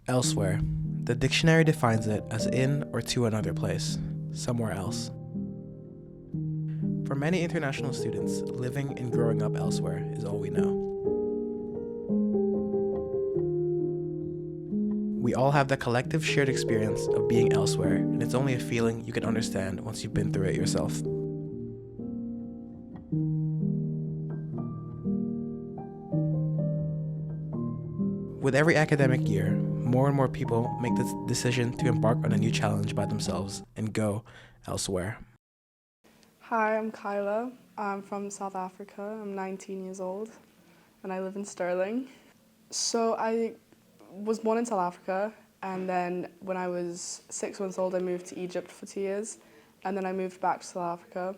Elsewhere. The dictionary defines it as in or to another place, somewhere else. For many international students, living and growing up elsewhere is all we know. We all have that collective shared experience of being elsewhere, and it's only a feeling you can understand once you've been through it yourself. With every academic year, more and more people make the decision to embark on a new challenge by themselves and go elsewhere. Hi, I'm Kyla. I'm from South Africa. I'm 19 years old and I live in Stirling. So I was born in South Africa, and then when I was 6 months old I moved to Egypt for 2 years, and then I moved back to South Africa,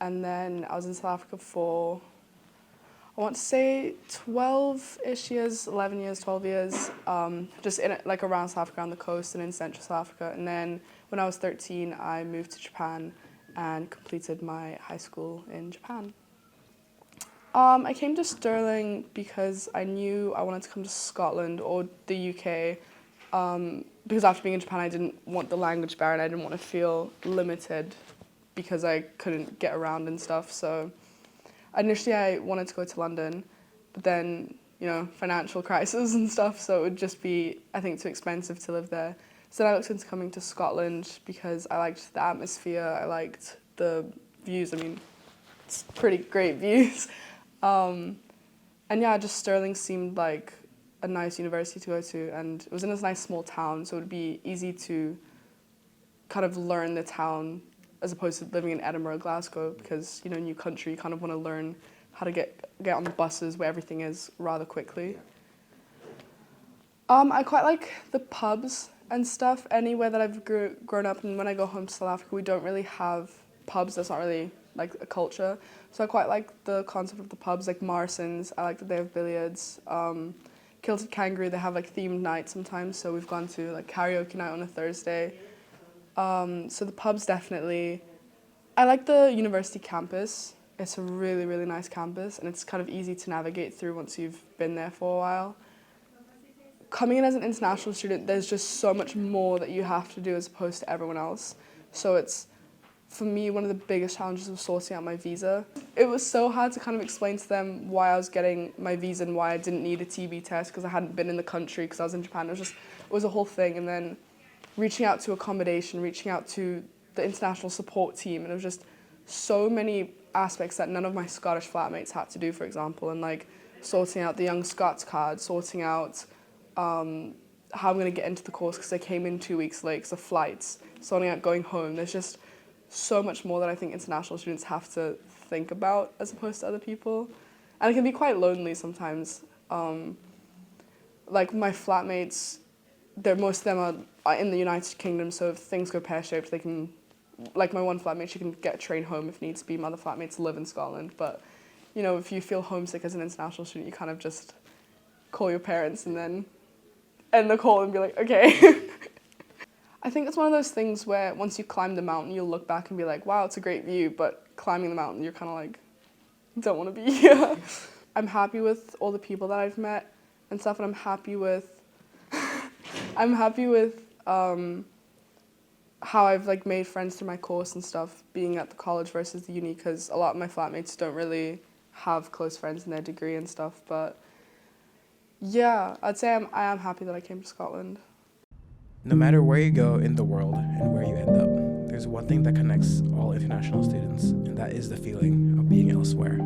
and then I was in South Africa for, I want to say 12-ish years, 11 years, 12 years, just in like around South Africa on the coast and in Central South Africa. And then when I was 13 I moved to Japan and completed my high school in Japan. I came to Stirling because I knew I wanted to come to Scotland or the UK, because after being in Japan I didn't want the language barrier and I didn't want to feel limited because I couldn't get around and stuff. So initially I wanted to go to London, but then, financial crisis and stuff, so it would just be, I think, too expensive to live there. So then I looked into coming to Scotland because I liked the atmosphere, I liked the views. I mean, it's pretty great views. And yeah, just Stirling seemed like a nice university to go to, and it was in this nice small town, so it would be easy to kind of learn the town as opposed to living in Edinburgh or Glasgow, because, new country, you kind of want to learn how to get on the buses where everything is rather quickly. I quite like the pubs and stuff anywhere that I've grown up, and when I go home to South Africa we don't really have pubs. That's not really like a culture, so I quite like the concept of the pubs, like Morrison's. I like that they have billiards. Kilted Kangaroo, they have like themed nights sometimes, so we've gone to like karaoke night on a Thursday. So the pubs definitely. I like the university campus. It's a really, really nice campus, and it's kind of easy to navigate through once you've been there for a while. Coming in as an international student, there's just so much more that you have to do as opposed to everyone else. So it's, for me, one of the biggest challenges was sorting out my visa. It was so hard to kind of explain to them why I was getting my visa and why I didn't need a TB test because I hadn't been in the country because I was in Japan. It was a whole thing. And then reaching out to accommodation, reaching out to the international support team, and it was just so many aspects that none of my Scottish flatmates had to do, for example, and like sorting out the Young Scots card, sorting out how I'm going to get into the course because I came in 2 weeks late because of flights, sorting out going home. There's just so much more that I think international students have to think about as opposed to other people. And it can be quite lonely sometimes. Like my flatmates, most of them are in the United Kingdom, so if things go pear-shaped, they can, like my one flatmate, she can get a train home if needs be. My other flatmates live in Scotland, but if you feel homesick as an international student, you kind of just call your parents and then end the call and be like, okay. I think it's one of those things where once you climb the mountain, you'll look back and be like, wow, it's a great view, but climbing the mountain, you're kind of like, don't want to be here. I'm happy with all the people that I've met and stuff, and I'm happy with how I've like made friends through my course and stuff, being at the college versus the uni, because a lot of my flatmates don't really have close friends in their degree and stuff. But yeah, I'd say I am happy that I came to Scotland. No matter where you go in the world and where you end up, there's one thing that connects all international students, and that is the feeling of being elsewhere.